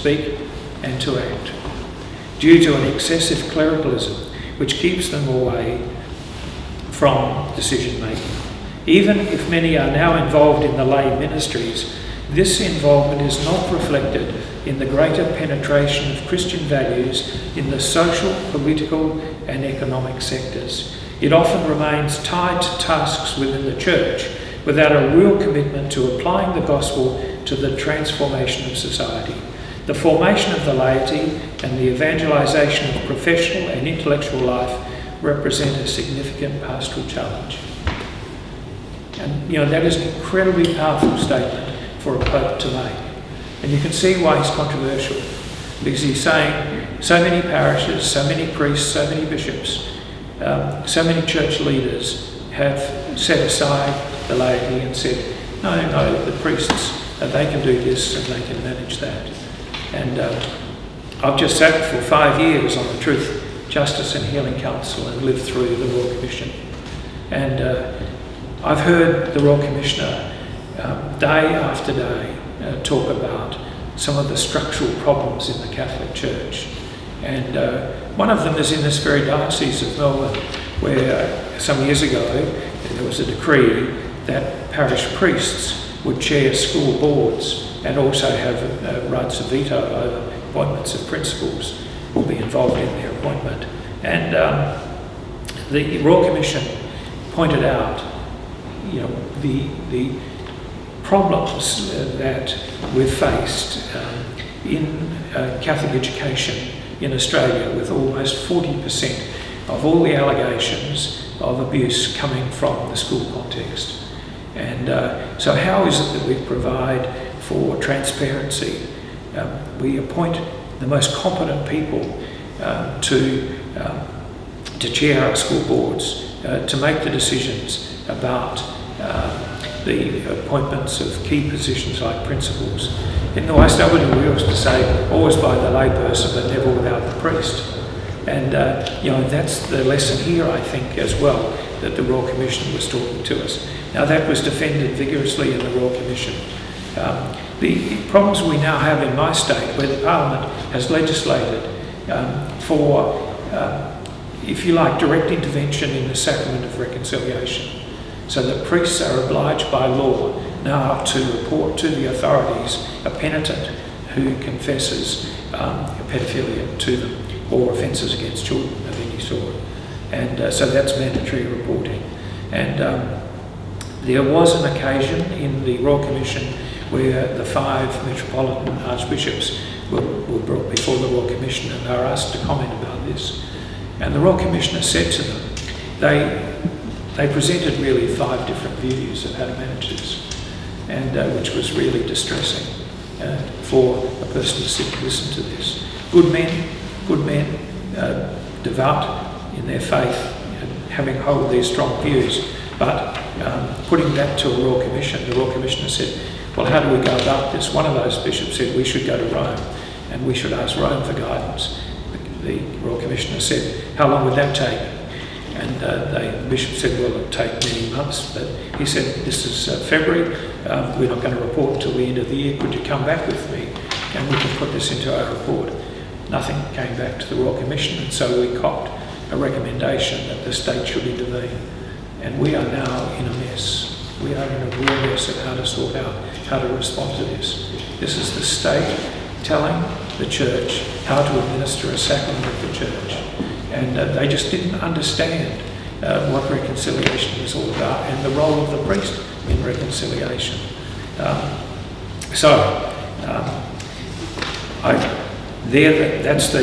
speak and to act, due to an excessive clericalism which keeps them away from decision making. Even if many are now involved in the lay ministries, this involvement is not reflected in the greater penetration of Christian values in the social, political and economic sectors. It often remains tied to tasks within the church without a real commitment to applying the gospel to the transformation of society. The formation of the laity and the evangelisation of professional and intellectual life represent a significant pastoral challenge. And that is an incredibly powerful statement for a pope to make. And you can see why he's controversial, because he's saying so many parishes, so many priests, so many bishops, so many church leaders have set aside the laity and said, no, the priests, they can do this and they can manage that. And I've just sat for 5 years on the Truth, Justice and Healing Council and lived through the Royal Commission. And I've heard the Royal Commissioner day after day talk about some of the structural problems in the Catholic Church. And one of them is in this very diocese of Melbourne, where some years ago there was a decree that parish priests would chair school boards and also have rights of veto over appointments of principals, will be involved in their appointment. And the Royal Commission pointed out, the problems that we've faced in Catholic education in Australia, with almost 40% of all the allegations of abuse coming from the school context. And so how is it that we provide for transparency? We appoint the most competent people to chair our school boards, to make the decisions about the appointments of key positions like principals. In the YSW we used to say, always by the layperson but never without the priest. And that's the lesson here, I think, as well, that the Royal Commission was talking to us. Now that was defended vigorously in the Royal Commission. The problems we now have in my state, where the Parliament has legislated for, if you like, direct intervention in the sacrament of reconciliation. So that priests are obliged by law now to report to the authorities a penitent who confesses paedophilia to them or offences against children of any sort. And so that's mandatory reporting. And there was an occasion in the Royal Commission where the 5 metropolitan archbishops were brought before the Royal Commission and they were asked to comment about this. And the Royal Commissioner said to them, they presented really 5 different views of how to manage this, and which was really distressing for a person to sit and listen to this. Good men, devout in their faith, and having hold these strong views, but putting that to a Royal Commission, the Royal Commissioner said, well, how do we go about this? One of those bishops said we should go to Rome and we should ask Rome for guidance. The Royal Commissioner said, how long would that take? And the bishop said, well, it'll take many months. But he said, this is February, we're not going to report until the end of the year. Could you come back with me? And we can put this into our report. Nothing came back to the Royal Commission, and so we copped a recommendation that the state should intervene. And we are now in a mess. We are in a real mess of how to sort out, how to respond to this. This is the state telling the church how to administer a sacrament of the church. And they just didn't understand what reconciliation was all about and the role of the priest in reconciliation. That's the,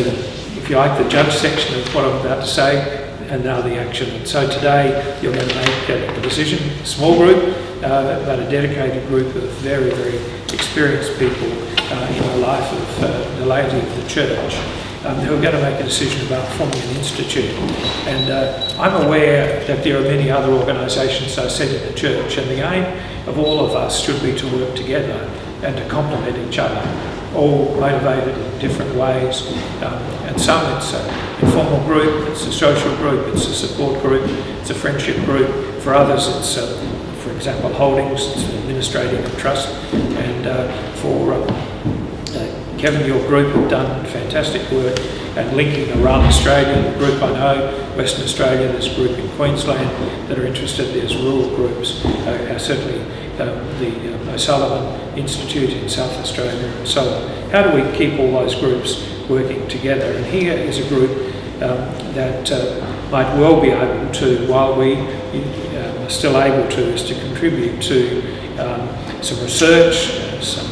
if you like, the judge section of what I'm about to say, and now the action. And so today you're going to make a decision, a small group, but a dedicated group of very, very experienced people in the life of the laity of the church, who are going to make a decision about forming an institute. And I'm aware that there are many other organisations, I said, in the church, and the aim of all of us should be to work together and to complement each other, all motivated in different ways. And some it's an informal group, it's a social group, it's a support group, it's a friendship group. For others it's, for example, holdings, it's administrating a trust. And for Kevin, your group have done fantastic work at linking around Australia. The group I know, Western Australia, there's a group in Queensland that are interested, there's rural groups, certainly the O'Sullivan Institute in South Australia and so on. How do we keep all those groups working together? And here is a group that might well be able to, while we are still able to, is to contribute to some research, some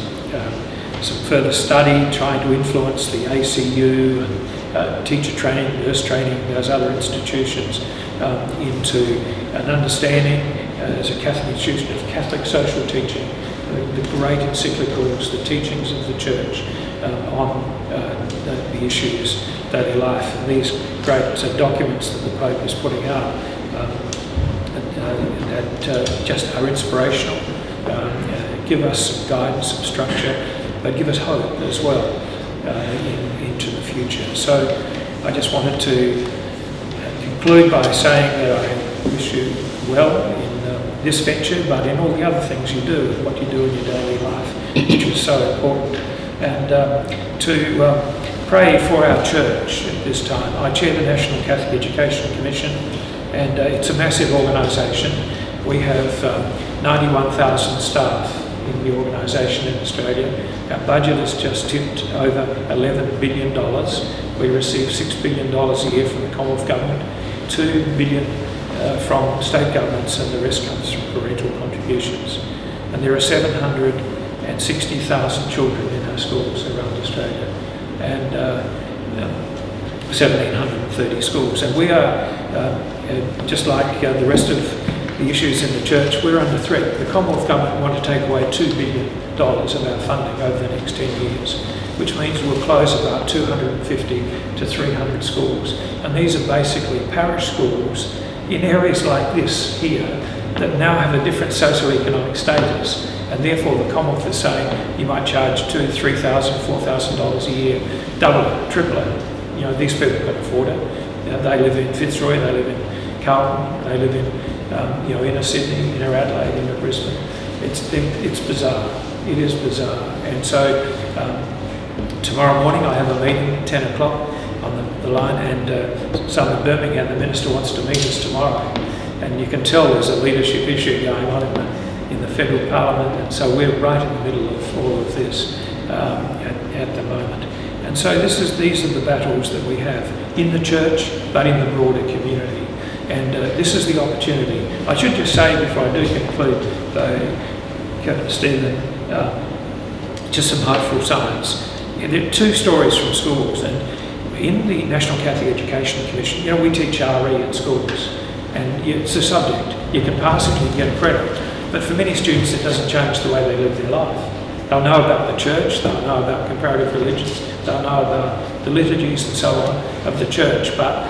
further study, trying to influence the ACU and teacher training, nurse training, those other institutions into an understanding as a Catholic institution of Catholic social teaching, the great encyclicals, the teachings of the Church on the issues of daily life, and these great documents that the Pope is putting out that just are inspirational, give us some guidance, some structure, but give us hope as well into the future. So I just wanted to conclude by saying that I wish you well in this venture, but in all the other things you do and what you do in your daily life, which is so important. And to pray for our church at this time. I chair the National Catholic Education Commission, and it's a massive organisation. We have 91,000 staff in the organisation in Australia. Our budget has just tipped over $11 billion. We receive $6 billion a year from the Commonwealth Government, $2 billion from state governments, and the rest comes from parental contributions. And there are 760,000 children in our schools around Australia, and 1,730 schools. And we are, just like the rest of the issues in the Church, we're under threat. The Commonwealth Government want to take away $2 billion of our funding over the next 10 years, which means we'll close about 250 to 300 schools. And these are basically parish schools in areas like this here that now have a different socioeconomic status, and therefore the Commonwealth is saying you might charge $2,000, $3,000, $4,000 a year, double it, triple it. You know, these people can afford it. You know, they live in Fitzroy, they live in Carlton, they live in inner Sydney, inner Adelaide, inner Brisbane. It's bizarre. It is bizarre. And so tomorrow morning I have a meeting at 10 o'clock on the line, and some in Birmingham, the minister wants to meet us tomorrow. And you can tell there's a leadership issue going on in the federal parliament, and so we're right in the middle of all of this at the moment. And so these are the battles that we have in the Church, but in the broader community. And this is the opportunity. I should just say before I do conclude, though, Stephen, just some hopeful signs. There are two stories from schools, and in the National Catholic Education Commission, we teach RE in schools, and it's a subject. You can pass it, you can get a credit, but for many students it doesn't change the way they live their life. They'll know about the Church, they'll know about comparative religions, they'll know about the liturgies and so on of the Church, but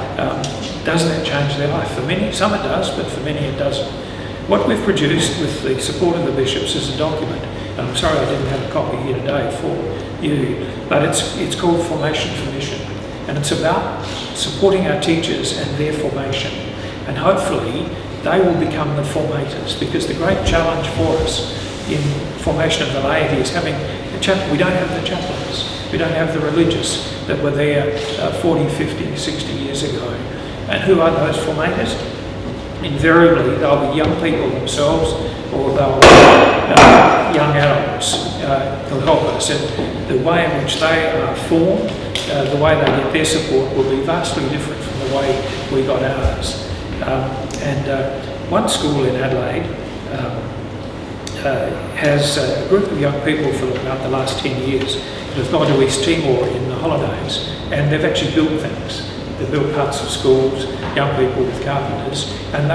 doesn't it change their life? For many, some it does, but for many it doesn't. What we've produced with the support of the bishops is a document. I'm sorry I didn't have a copy here today for you, but it's called Formation for Mission, and it's about supporting our teachers and their formation, and hopefully they will become the formators, because the great challenge for us in formation of the laity is having a chaplain. We don't have the chaplains, we don't have the religious that were there 40, 50, 60 years ago. And who are those formators? Invariably they'll be young people themselves, or they'll be young adults who'll help us. And the way in which they are formed, the way they get their support will be vastly different from the way we got ours. One school in Adelaide has a group of young people for about the last 10 years that have gone to East Timor in the holidays, and they've actually built things. They've built parts of schools, young people with carpenters, and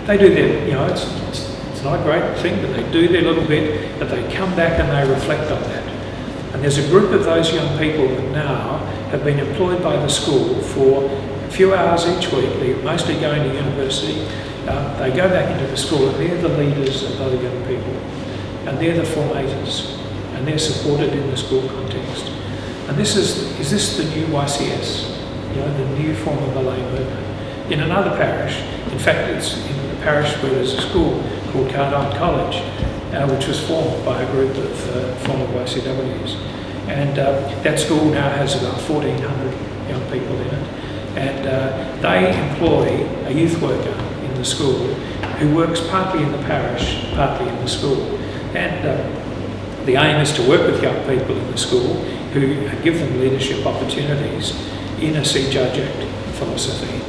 they do their, it's not a great thing, but they do their little bit, but they come back and they reflect on that. And there's a group of those young people that now have been employed by the school for a few hours each week. They're mostly going to university. They go back into the school, and they're the leaders of other young people, and they're the formators, and they're supported in the school context. And is this the new YCS? The new form of the lay movement. In another parish, in fact it's in the parish where there's a school called Cardijn College, which was formed by a group of former YCWs. And that school now has about 1,400 young people in it. And they employ a youth worker in the school who works partly in the parish, partly in the school. And the aim is to work with young people in the school who give them leadership opportunities in a C-Judge philosophy,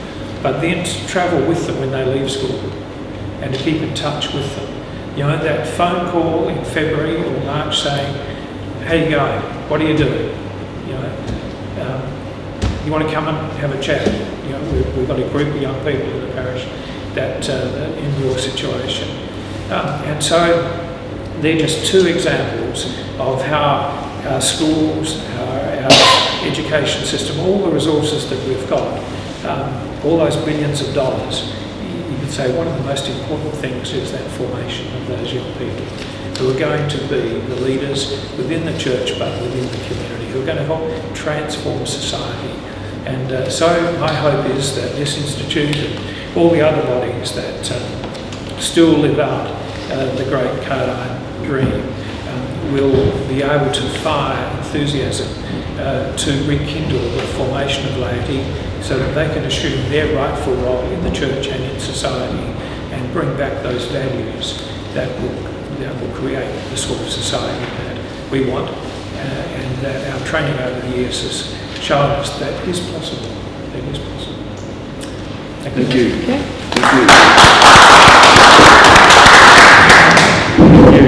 but then to travel with them when they leave school and to keep in touch with them. You know, that phone call in February or March saying, how you going? What are you doing? You know, you want to come and have a chat? You know, we've got a group of young people in the parish that in your situation. And so they're just two examples of how our schools, our education system, all the resources that we've got, all those billions of dollars, you could say one of the most important things is that formation of those young people who are going to be the leaders within the church but within the community, who are going to help transform society. And so my hope is that this institute and all the other bodies that still live out the great Cardijn dream will be able to fire enthusiasm to rekindle the formation of laity so that they can assume their rightful role in the church and in society and bring back those values that will create the sort of society that we want and that our training over the years has shown us that is possible. It is possible. Thank you. Okay. Thank you.